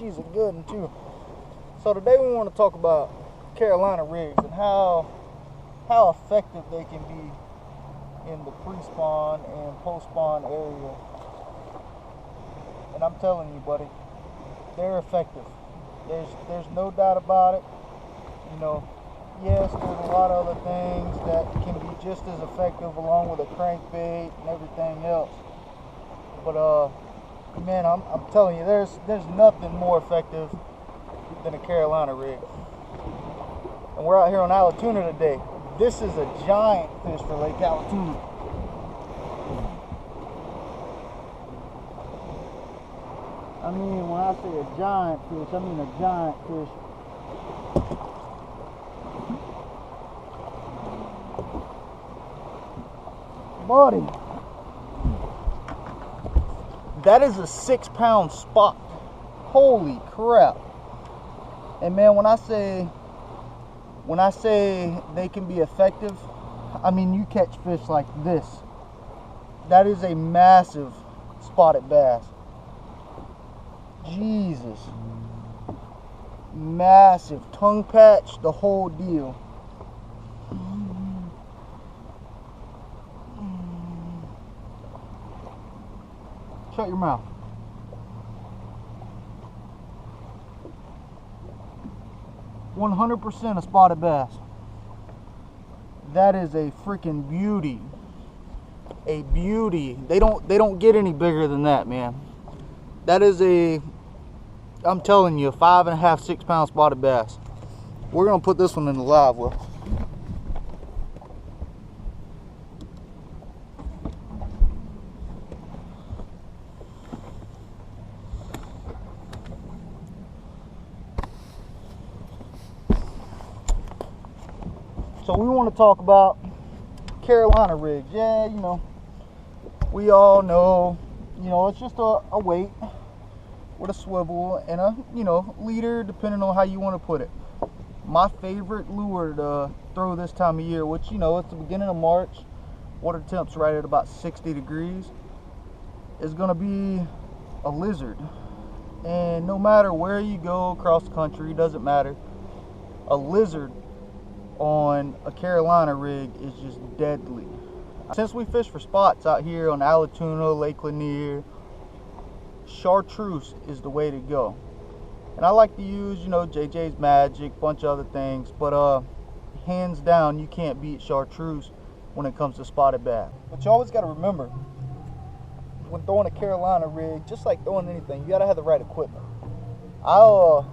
she's a good one too. So today we want to talk about Carolina rigs and how effective they can be in the pre-spawn and post-spawn area. And I'm telling you, buddy, they're effective. There's no doubt about it. You know, yes, there's a lot of other things that can be just as effective along with a crankbait and everything else. But man, I'm telling you, there's nothing more effective than a Carolina rig. And we're out here on Allatoona today. This is a giant fish for Lake Allatoona. I mean, when I say a giant fish, I mean a giant fish. Buddy, that is a 6-pound spot. Holy crap. And man, when I say they can be effective, I mean you catch fish like this. That is a massive spotted bass. Jesus. Massive. Tongue patch, the whole deal. Shut your mouth. "100% a spotted bass." That is a freaking beauty. A beauty. They don't get any bigger than that, man. That is I'm telling you, a 5.5, 6-pound spotted bass. We're gonna put this one in the live well. So we want to talk about Carolina rigs. Yeah, you know, we all know, you know, it's just a weight with a swivel and a, you know, leader, depending on how you want to put it. My favorite lure to throw this time of year, which, you know, it's the beginning of March, water temp's right at about 60 degrees, is going to be a lizard. And no matter where you go across the country, doesn't matter, a lizard on a Carolina rig is just deadly. Since we fish for spots out here on Allatoona, Lake Lanier, chartreuse is the way to go. And I like to use, you know, JJ's Magic, bunch of other things, but hands down you can't beat chartreuse when it comes to spotted bass. But you always got to remember, when throwing a Carolina rig, just like throwing anything, you got to have the right equipment. I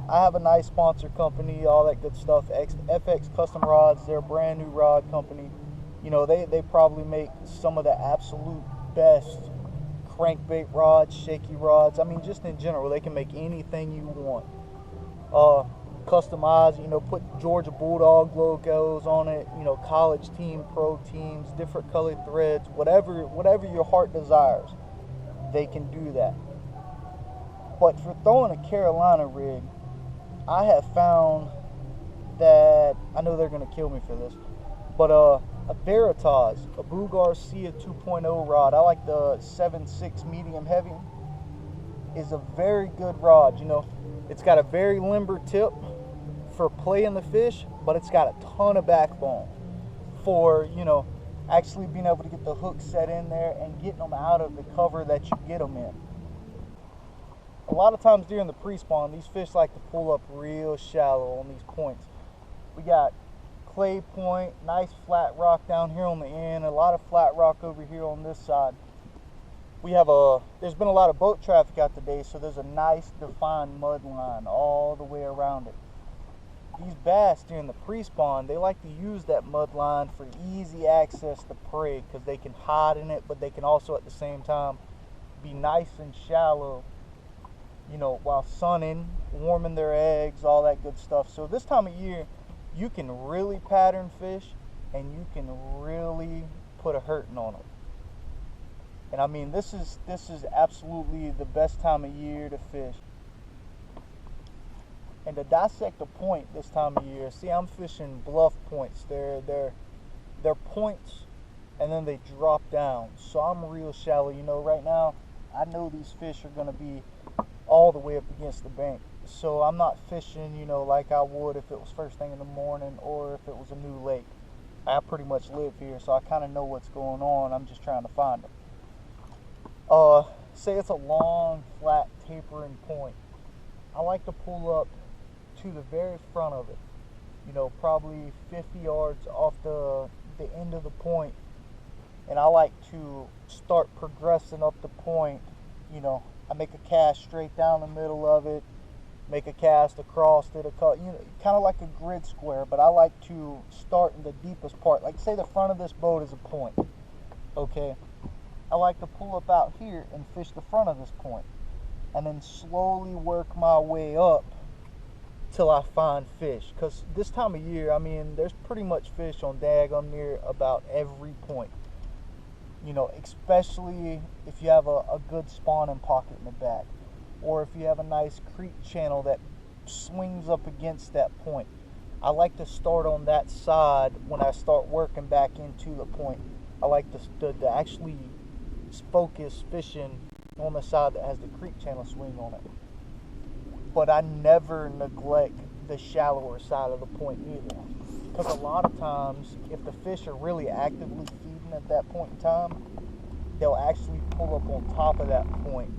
have a nice sponsor company, all that good stuff. FX Custom Rods, they're a brand new rod company. You know, they probably make some of the absolute best crankbait rods, shaky rods. I mean, just in general, they can make anything you want. Customize, you know, put Georgia Bulldog logos on it, you know, college team, pro teams, different colored threads, whatever your heart desires, they can do that. But for throwing a Carolina rig, I have found that, I know they're going to kill me for this, but a Veritas, a Boo Garcia 2.0 rod, I like the 7.6 medium heavy, is a very good rod. You know, it's got a very limber tip for playing the fish, but it's got a ton of backbone for, you know, actually being able to get the hook set in there and getting them out of the cover that you get them in. A lot of times during the pre-spawn, these fish like to pull up real shallow on these points. We got clay point, nice flat rock down here on the end, a lot of flat rock over here on this side. There's been a lot of boat traffic out today, so there's a nice defined mud line all the way around it. These bass during the pre-spawn, they like to use that mud line for easy access to prey because they can hide in it, but they can also at the same time be nice and shallow, you know, while sunning, warming their eggs, all that good stuff. So this time of year, you can really pattern fish and you can really put a hurting on them. And I mean, this is absolutely the best time of year to fish. And to dissect a point this time of year, see, I'm fishing bluff points. They're points and then they drop down. So I'm real shallow. You know, right now, I know these fish are going to be all the way up against the bank. So I'm not fishing, you know, like I would if it was first thing in the morning or if it was a new lake. I pretty much live here, so I kind of know what's going on. I'm just trying to find them. Say it's a long, flat, tapering point. I like to pull up to the very front of it, you know, probably 50 yards off the end of the point, and I like to start progressing up the point. You know, I make a cast straight down the middle of it, make a cast across it, you know, kind of like a grid square, but I like to start in the deepest part. Like say the front of this boat is a point, okay? I like to pull up out here and fish the front of this point, and then slowly work my way up till I find fish. Because this time of year, I mean, there's pretty much fish on daggum near about every point. You know, especially if you have a good spawning pocket in the back, or if you have a nice creek channel that swings up against that point. I like to start on that side when I start working back into the point. I like to actually focus fishing on the side that has the creek channel swing on it. But I never neglect the shallower side of the point either. Because a lot of times, if the fish are really actively feeding at that point in time, they'll actually pull up on top of that point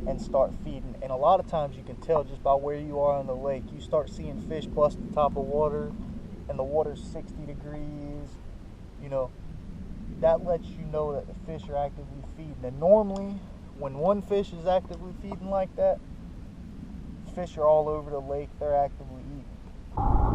and start feeding. And a lot of times you can tell just by where you are on the lake. You start seeing fish bust the top of water, and the water's 60 degrees, you know. That lets you know that the fish are actively feeding. And normally, when one fish is actively feeding like that, fish are all over the lake. They're actively eating.